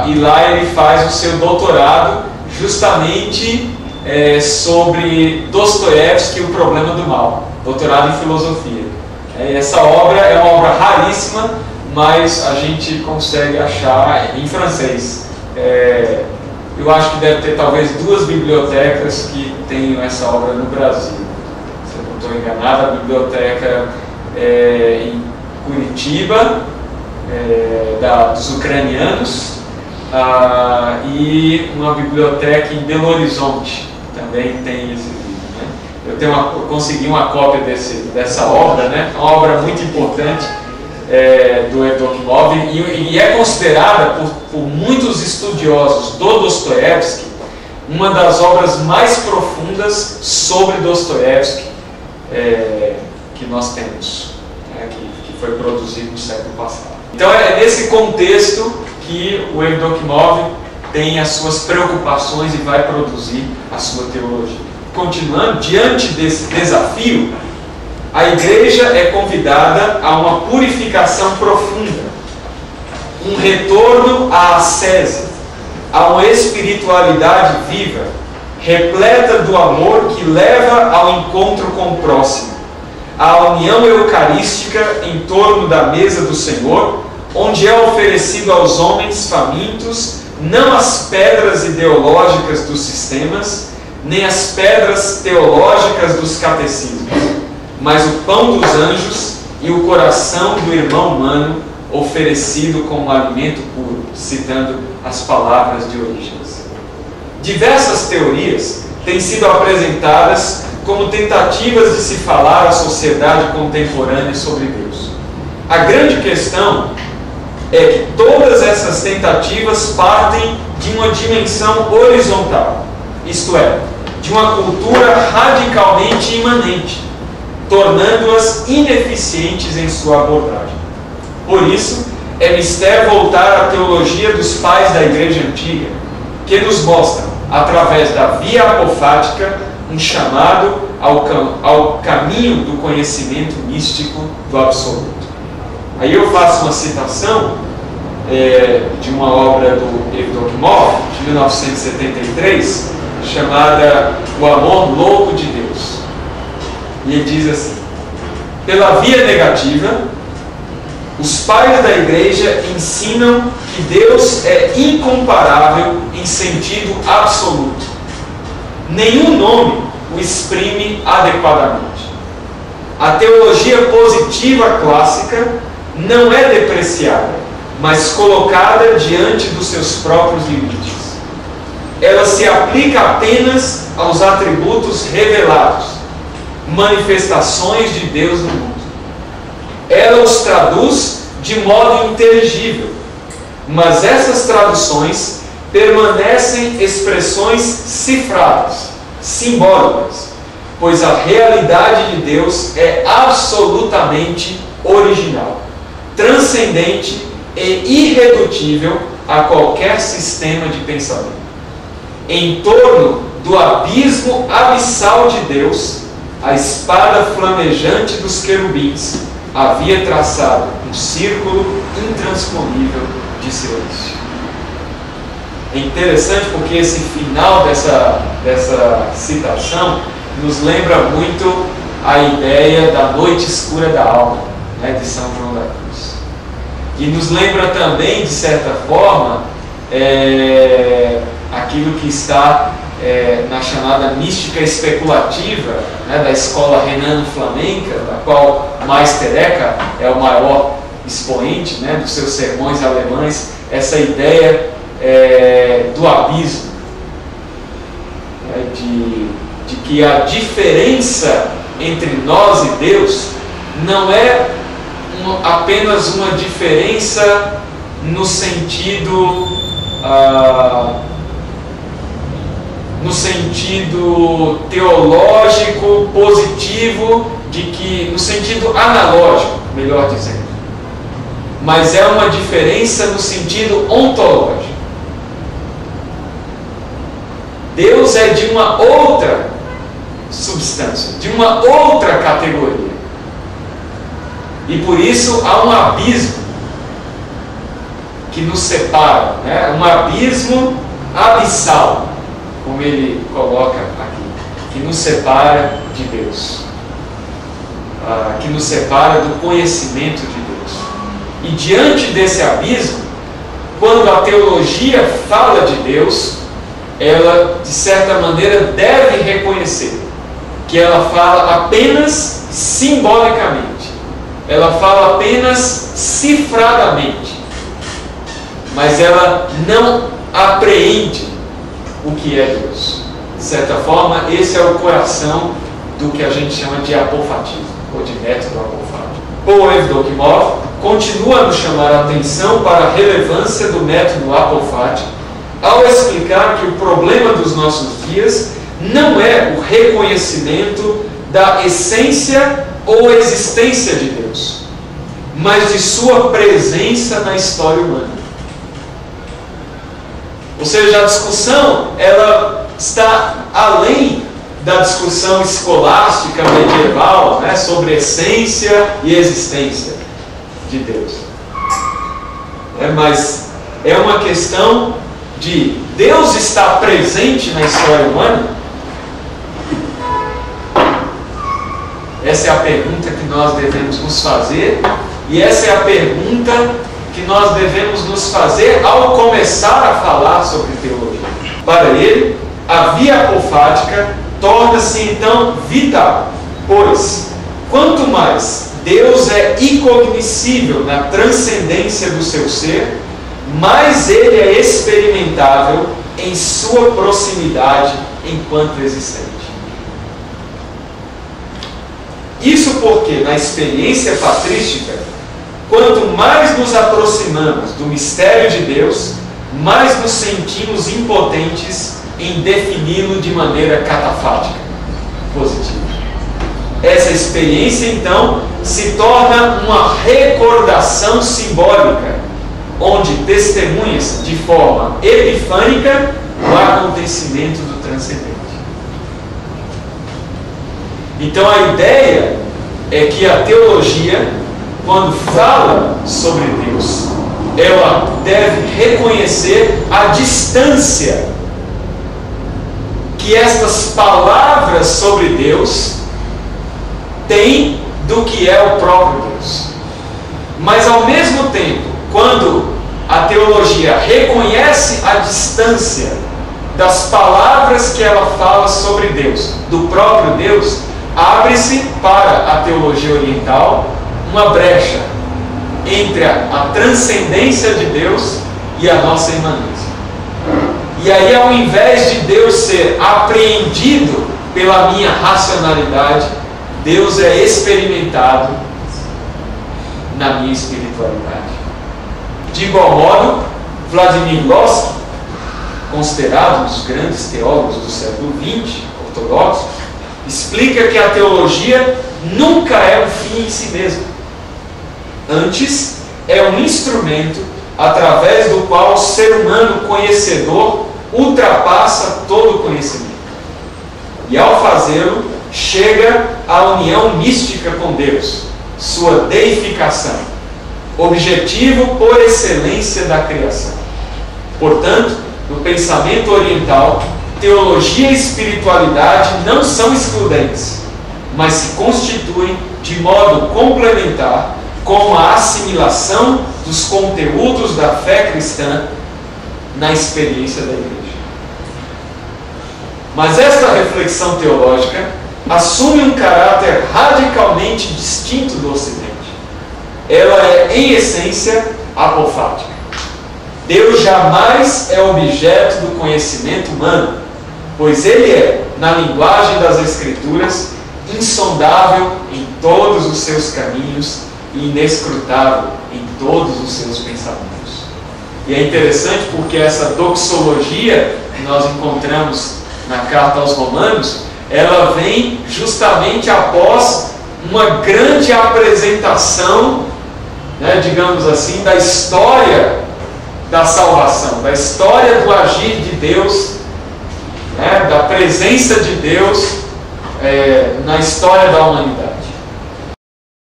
e lá ele faz o seu doutorado justamente sobre Dostoiévski e o problema do mal, doutorado em filosofia. Essa obra é uma obra raríssima, mas a gente consegue achar em francês. Eu acho que deve ter talvez 2 bibliotecas que tenham essa obra no Brasil. Se eu não estou enganado, a biblioteca em Curitiba, dos ucranianos, e uma biblioteca em Belo Horizonte também tem esse livro, né? Eu consegui uma cópia dessa obra, né? Uma obra muito importante do Evdokimov, e é considerada por muitos estudiosos do Dostoiévski uma das obras mais profundas sobre Dostoiévski que nós temos, que foi produzido no século passado. Então é nesse contexto que o Evdokimov tem as suas preocupações e vai produzir a sua teologia. Continuando, diante desse desafio, a igreja é convidada a uma purificação profunda, um retorno à ascese, a uma espiritualidade viva, repleta do amor que leva ao encontro com o próximo, à união eucarística em torno da mesa do Senhor, onde é oferecido aos homens famintos não as pedras ideológicas dos sistemas, nem as pedras teológicas dos catecismos, mas o pão dos anjos e o coração do irmão humano oferecido como alimento puro, citando as palavras de Orígenes. Diversas teorias têm sido apresentadas como tentativas de se falar à sociedade contemporânea sobre Deus. A grande questão é que todas essas tentativas partem de uma dimensão horizontal, isto é, de uma cultura radicalmente imanente, tornando-as ineficientes em sua abordagem. Por isso, é mister voltar à teologia dos pais da Igreja Antiga, que nos mostram, através da via apofática, um chamado ao caminho do conhecimento místico do absoluto. Aí eu faço uma citação de uma obra do Evdokimov, de 1973, chamada O Amor Louco de Deus. E ele diz assim: pela via negativa, os pais da igreja ensinam que Deus é incomparável em sentido absoluto. Nenhum nome o exprime adequadamente. A teologia positiva clássica não é depreciada, mas colocada diante dos seus próprios limites. Ela se aplica apenas aos atributos revelados, manifestações de Deus no mundo. Ela os traduz de modo inteligível, mas essas traduções permanecem expressões cifradas, simbólicas, pois a realidade de Deus é absolutamente original, transcendente e irredutível a qualquer sistema de pensamento. Em torno do abismo abissal de Deus, a espada flamejante dos querubins havia traçado um círculo intransponível de silêncio. É interessante porque esse final dessa citação nos lembra muito a ideia da noite escura da alma, né, de São João da Cruz. E nos lembra também, de certa forma, aquilo que está na chamada mística especulativa, né, da escola renano-flamenca, da qual Meister Eckhart é o maior expoente, né, dos seus sermões alemães, essa ideia do abismo, né, de que a diferença entre nós e Deus não é apenas uma diferença no sentido teológico positivo, no sentido analógico, melhor dizendo, mas é uma diferença no sentido ontológico. Deus é de uma outra substância, de uma outra categoria, e por isso há um abismo que nos separa, né? Um abismo abissal, como ele coloca aqui, que nos separa de Deus, que nos separa do conhecimento de Deus. E diante desse abismo, quando a teologia fala de Deus, ela, de certa maneira, deve reconhecer que ela fala apenas simbolicamente, ela fala apenas cifradamente, mas ela não apreende o que é Deus. De certa forma, esse é o coração do que a gente chama de apofatismo, ou de método apofático. Paul Evdokimov continua a nos chamar a atenção para a relevância do método apofático ao explicar que o problema dos nossos dias não é o reconhecimento da essência ou existência de Deus, mas de sua presença na história humana. Ou seja, a discussão ela está além da discussão escolástica medieval, né, sobre essência e existência de Deus. Mas é uma questão de Deus estar presente na história humana? Essa é a pergunta que nós devemos nos fazer, e essa é a pergunta que nós devemos nos fazer ao começar a falar sobre teologia. Para ele, a via apofática torna-se então vital, pois quanto mais Deus é incognoscível na transcendência do seu ser, mais ele é experimentável em sua proximidade enquanto existente. Isso porque, na experiência patrística, quanto mais nos aproximamos do mistério de Deus, mais nos sentimos impotentes em defini-lo de maneira catafática, positiva. Essa experiência, então, se torna uma recordação simbólica, onde testemunha-se de forma epifânica o acontecimento do transcendente. Então a ideia é que a teologia, quando fala sobre Deus, ela deve reconhecer a distância que estas palavras sobre Deus têm do que é o próprio Deus. Mas ao mesmo tempo, quando a teologia reconhece a distância das palavras que ela fala sobre Deus, do próprio Deus, abre-se para a teologia oriental uma brecha entre a transcendência de Deus e a nossa imanência. E aí, ao invés de Deus ser apreendido pela minha racionalidade, Deus é experimentado na minha espiritualidade. De igual modo, Vladimir Lossky, considerado um dos grandes teólogos do século XX, ortodoxo, explica que a teologia nunca é um fim em si mesmo. Antes, é um instrumento através do qual o ser humano conhecedor ultrapassa todo o conhecimento. E ao fazê-lo, chega à união mística com Deus, sua deificação, objetivo por excelência da criação. Portanto, no pensamento oriental, teologia e espiritualidade não são excludentes, mas se constituem de modo complementar com a assimilação dos conteúdos da fé cristã na experiência da Igreja. Mas esta reflexão teológica assume um caráter radicalmente distinto do Ocidente. Ela é, em essência, apofática. Deus jamais é objeto do conhecimento humano, pois ele é, na linguagem das Escrituras, insondável em todos os seus caminhos e inescrutável em todos os seus pensamentos. E é interessante porque essa doxologia que nós encontramos na carta aos Romanos, ela vem justamente após uma grande apresentação, né, digamos assim, da história da salvação, da história do agir de Deus, né, da presença de Deus na história da humanidade.